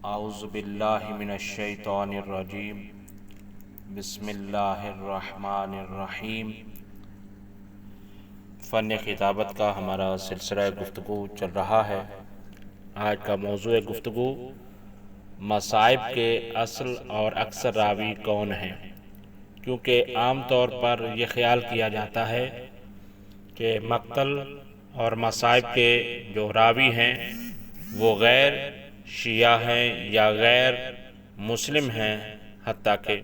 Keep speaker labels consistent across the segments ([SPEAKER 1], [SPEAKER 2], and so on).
[SPEAKER 1] اعوذ باللہ من الشیطان الرجیم بسم اللہ الرحمن الرحیم۔ فن خطابت کا ہمارا سلسلہ گفتگو چل رہا ہے۔ آج کا موضوع گفتگو مصائب کے اصل اور اکثر راوی کون ہیں، کیونکہ عام طور پر یہ خیال کیا جاتا ہے کہ مقتل اور مصائب کے جو راوی ہیں وہ غیر شیعہ ہیں یا غیر مسلم ہیں، حتیٰ کہ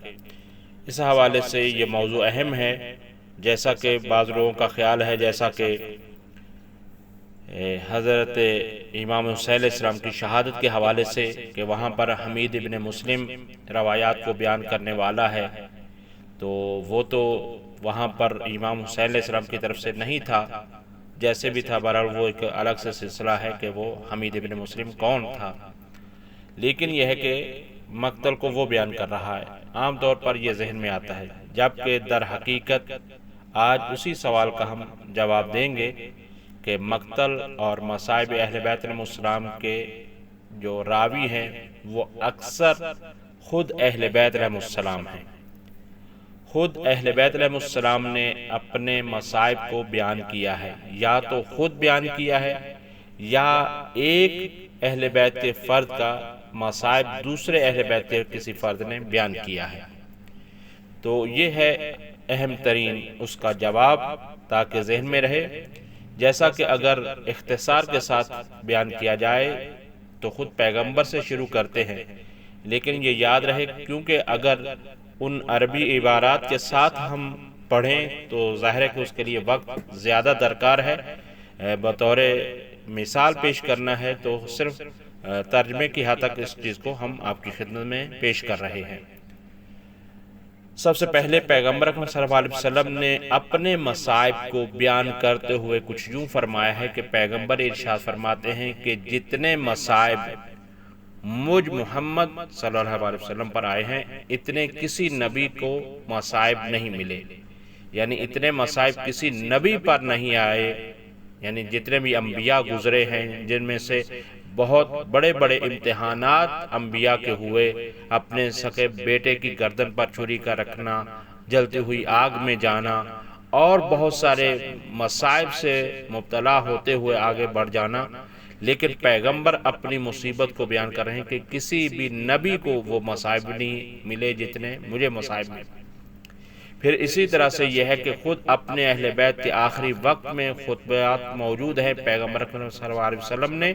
[SPEAKER 1] اس حوالے سے یہ موضوع اہم ہے، جیسا کہ بعض لوگوں کا خیال ہے، جیسا کہ حضرت امام حسین علیہ السلام کی شہادت کے حوالے سے کہ وہاں پر حمید ابن مسلم روایات کو بیان کرنے والا ہے، تو وہ تو وہاں پر امام حسین علیہ السلام کی طرف سے نہیں تھا، جیسے بھی تھا بہرحال وہ ایک الگ سے سلسلہ ہے کہ وہ حمید ابن مسلم کون تھا، لیکن یہ ہے کہ مقتل کو وہ بیان کر رہا ہے۔ عام طور پر یہ ذہن میں آتا ہے، جبکہ در حقیقت آج اسی سوال کا ہم جواب دیں گے کہ مقتل اور مصائب اہل بیت علیہ السلام کے جو راوی ہیں وہ اکثر خود اہل بیت علیہ السلام ہیں۔ خود اہل بیت علیہ السلام نے اپنے مصائب کو بیان کیا ہے، یا تو خود بیان کیا ہے یا ایک اہل بیت کے فرد کا مصائب دوسرے اہل بیت کے کسی فرد نے بیان کیا ہے۔ تو یہ ہے اہم ترین اس کا جواب، تاکہ ذہن میں رہے۔ جیسا کہ اگر اختصار کے ساتھ بیان کیا جائے تو خود پیغمبر سے شروع کرتے ہیں، لیکن یہ یاد رہے کیونکہ اگر ان عربی عبارات کے ساتھ ہم پڑھیں تو ظاہر ہے کہ اس کے لیے وقت زیادہ درکار ہے۔ بطور مثال پیش کرنا ہے تو صرف ترجمے کی حد تک اس چیز کو ہم آپ کی خدمت میں پیش کر رہے ہیں۔ سب سے پہلے پیغمبر اکرم صلی اللہ علیہ وسلم نے اپنے مصائب کو بیان کرتے ہوئے کچھ یوں فرمایا ہے کہ پیغمبر ارشاد فرماتے ہیں کہ جتنے مصائب مجھ محمد صلی اللہ علیہ وسلم پر آئے ہیں اتنے کسی نبی کو مصائب نہیں ملے، یعنی اتنے مصائب کسی نبی پر نہیں آئے، یعنی جتنے بھی انبیاء گزرے ہیں جن میں سے بہت بڑے بڑے امتحانات انبیاء کے ہوئے، اپنے سکے بیٹے کی گردن پر چھری کا رکھنا، جلتی ہوئی آگ میں جانا اور بہت سارے مصائب سے مبتلا ہوتے ہوئے آگے بڑھ جانا، لیکن پیغمبر اپنی مصیبت کو بیان کر رہے ہیں کہ کسی بھی نبی کو وہ مصائب نہیں ملے جتنے مجھے مصائب ملے۔ پھر اسی طرح سے یہ ہے کہ خود اپنے اہل بیت کے آخری وقت میں خطبات موجود ہیں۔ پیغمبر صلی اللہ علیہ وسلم نے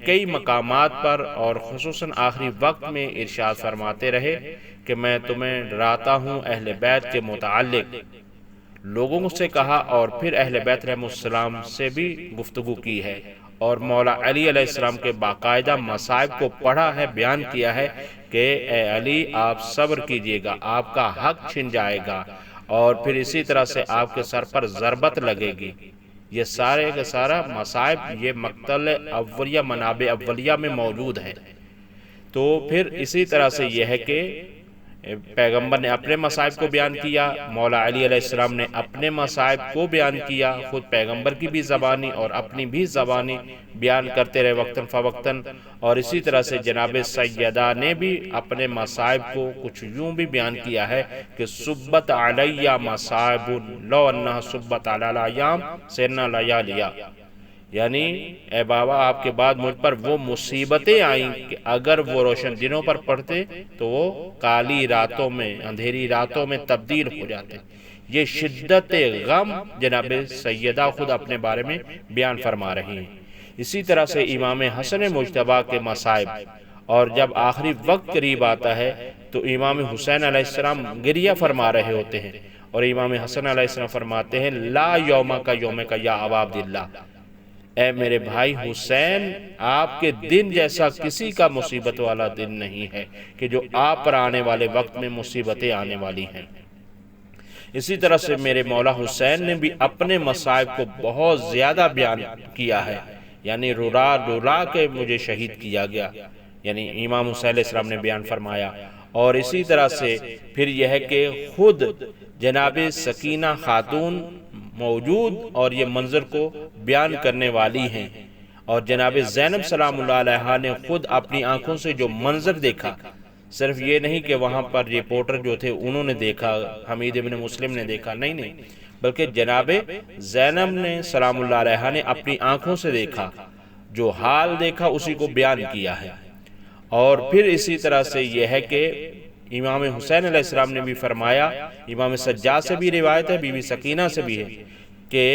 [SPEAKER 1] کئی مقامات پر اور خصوصاً آخری وقت میں ارشاد فرماتے رہے کہ میں تمہیں ڈراتا ہوں اہل بیت کے متعلق، لوگوں سے کہا، اور پھر اہل بیت علیہ السلام سے بھی گفتگو کی ہے، اور مولا علی علیہ السلام کے باقاعدہ مصائب کو پڑھا ہے، بیان کیا ہے کہ اے علی آپ صبر کیجئے گا، آپ کا حق چھن جائے گا، اور پھر اسی طرح سے آپ کے سر پر ضربت لگے گی۔ یہ سارے کا سارا مصائب یہ مقتل اولیہ منابع اولیہ میں موجود ہے۔ تو پھر اسی طرح سے یہ ہے کہ پیغمبر نے اپنے مصائب کو بیان کیا، مولا علی علیہ السلام نے اپنے مصائب کو بیان کیا، خود پیغمبر کی بھی زبانی اور اپنی بھی زبانی بیان کرتے رہے وقتاً فوقتاً، اور اسی طرح سے جناب سیدہ نے بھی اپنے مصائب کو کچھ یوں بھی بیان کیا ہے کہ صبت علیہ مصائب لو انہا صبت علی الایام سیرنا لیالیا، یعنی اے بابا آپ کے بعد مجھ پر وہ مصیبتیں آئیں کہ اگر وہ روشن دنوں پر پڑھتے تو وہ کالی راتوں میں، اندھیری راتوں میں تبدیل ہو جاتے۔ یہ شدت غم جناب سیدہ خود اپنے بارے میں بیان فرما رہی ہیں۔ اسی طرح سے امام حسن مجتبیٰ کے مصائب، اور جب آخری وقت قریب آتا ہے تو امام حسین علیہ السلام گریہ فرما رہے ہوتے ہیں، اور امام حسن علیہ السلام فرماتے ہیں لا یوم کا یوم کا یا ابا عبداللہ، اے میرے بھائی حسین آپ کے دن جیسا کسی کا مصیبت والا دن نہیں ہے کہ جو آپ پر آنے والے وقت میں مصیبتیں آنے والی ہیں۔ اسی طرح سے میرے مولا حسین نے بھی اپنے مصائب کو بہت زیادہ بیان کیا ہے، یعنی رلا رلا کے مجھے شہید کیا گیا، یعنی امام حسین علیہ السلام نے بیان فرمایا۔ اور اسی طرح سے پھر یہ ہے کہ خود جناب سکینہ خاتون موجود اور یہ منظر کو بیان کرنے والی ہیں، اور جناب زینب سلام اللہ علیہا نے خود اپنی آنکھوں سے جو منظر دیکھا، صرف یہ نہیں کہ وہاں پر رپورٹر جو تھے انہوں نے دیکھا، حمید ابن مسلم نے دیکھا، نہیں، بلکہ جناب زینب نے سلام اللہ علیہا نے اپنی آنکھوں سے دیکھا، جو حال دیکھا اسی کو بیان کیا ہے۔ اور پھر اسی طرح سے یہ ہے کہ امام حسین علیہ السلام نے بھی فرمایا، امام سجاد سے بھی روایت ہے، بی بی سکینہ سے بھی ہے، کہ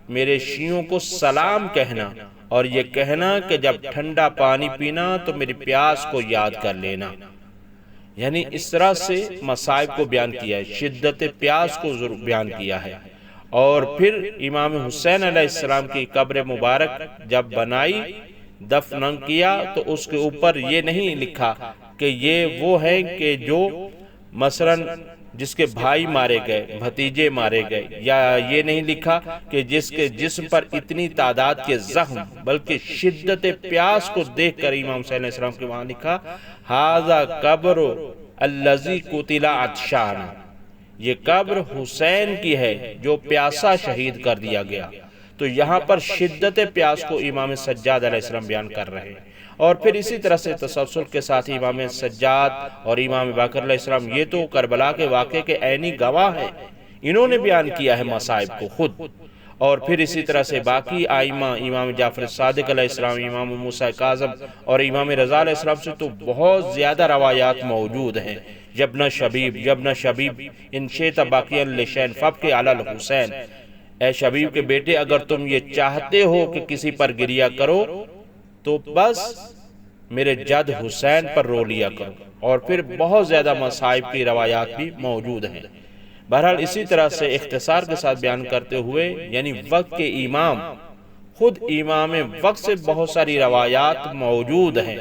[SPEAKER 1] میرے شیعوں کو سلام کہنا، اور یہ کہنا کہ جب ٹھنڈا پانی پینا تو میری پیاس کو یاد کر لینا۔ یعنی اس طرح سے مصائب کو بیان کیا ہے، شدت پیاس کو بیان کیا ہے۔ اور پھر امام حسین علیہ السلام کی قبر مبارک جب بنائی، دفن کیا، تو اس کے اوپر یہ نہیں لکھا کہ یہ وہ ہے کہ جو مثلا جس کے بھائی مارے گئے، بھتیجے مارے گئے، یا یہ نہیں لکھا کہ جس کے جسم پر اتنی تعداد کے زخم، بلکہ شدت پیاس کو دیکھ کر امام حسین علیہ السلام کے وہاں لکھا ھذا قبر الذی قتل عطشانا، یہ قبر حسین کی ہے جو پیاسا شہید کر دیا گیا۔ تو یہاں پر شدت پیاس کو امام سجاد علیہ السلام بیان کر رہے ہیں۔ اور پھر اسی طرح سے تسلسل کے ساتھ امام سجاد اور امام باقر علیہ السلام یہ تو کربلا کے واقعے کے عینی گواہ ہیں، انہوں نے بیان کیا ہے مصائب کو خود۔ اور پھر اسی طرح سے باقی آئمہ، امام جعفر صادق علیہ السلام، امام موسیٰ کاظم اور امام رضا علیہ السلام سے تو بہت زیادہ روایات موجود ہیں۔ یبن شبیب ان شئت باقیا لشین فابکی علی الحسین، اے شبیب کے بیٹے اگر تم یہ چاہتے ہو کہ کسی پر گریہ کرو تو بس میرے جد حسین پر رو لیا کرو۔ اور پھر بہت زیادہ مصائب کی روایات بھی موجود ہیں۔ بہرحال اسی طرح سے اختصار کے ساتھ بیان کرتے ہوئے، یعنی وقت کے امام، خود امام وقت سے بہت ساری روایات موجود ہیں،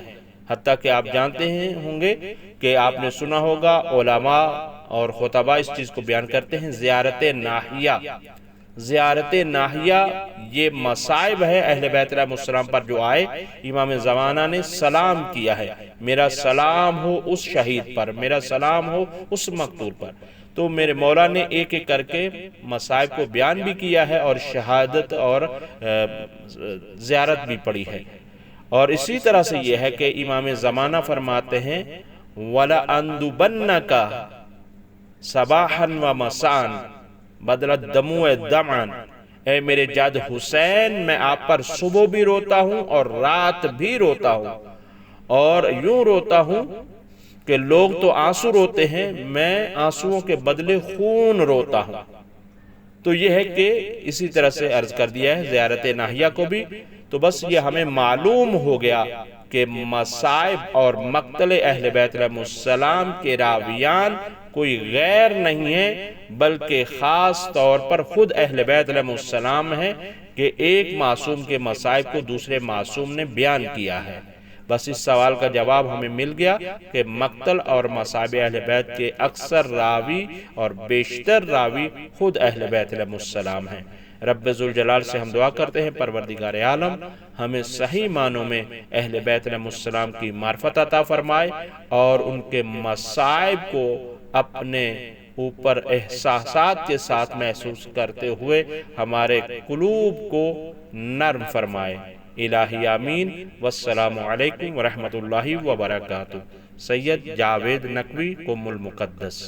[SPEAKER 1] حتیٰ کہ آپ جانتے ہوں گے کہ آپ نے سنا ہوگا علماء اور خطباء اس چیز کو بیان کرتے ہیں، زیارت ناحیہ۔ زیارت ناحیہ یہ مصائب ہے اہل بیت علیہ السلام پر جو آئے، امام زمانہ نے سلام کیا ہے، میرا سلام ہو اس شہید پر، میرا سلام ہو اس مقتول پر۔ تو میرے مولا نے ایک ایک کر کے مصائب کو بیان بھی کیا ہے اور شہادت اور زیارت بھی پڑھی ہے۔ اور اسی طرح سے یہ ہے کہ امام زمانہ فرماتے ہیں وَلَأَنْدُبَنَّكَ صَبَاحًا وَمَسَاءً بدلت دموع دمعن، اے میرے جد حسین میں آپ پر صبح بھی روتا ہوں اور رات بھی روتا ہوں، اور یوں روتا ہوں کہ لوگ تو آنسو روتے ہیں، میں آنسوؤں کے بدلے خون روتا ہوں۔ تو یہ ہے کہ اسی طرح سے عرض کر دیا ہے زیارت ناحیہ کو بھی۔ تو بس یہ ہمیں معلوم ہو گیا کہ مصائب اور مقتل اہل بیت علیہ السلام کے راویان کوئی غیر نہیں ہے، بلکہ خاص طور پر خود اہل بیت علیہ السلام ہے کہ ایک معصوم کے مصائب کو دوسرے معصوم نے بیان کیا ہے۔ بس اس سوال کا جواب ہمیں مل گیا کہ مقتل اور مصائب اہل بیت کے اکثر راوی اور بیشتر راوی خود اہل بیت علیہ السلام ہیں۔ رب ذوالجلال سے ہم دعا کرتے ہیں پروردگار عالم ہمیں صحیح معنوں میں اہل بیت علیہ السلام کی معرفت عطا فرمائے، اور ان کے مصائب کو اپنے اوپر احساسات کے ساتھ محسوس کرتے ہوئے ہمارے قلوب کو نرم فرمائے۔ الہی آمین۔ والسلام علیکم ورحمۃ اللہ وبرکاتہ۔ سید جاوید نقوی قم المقدس۔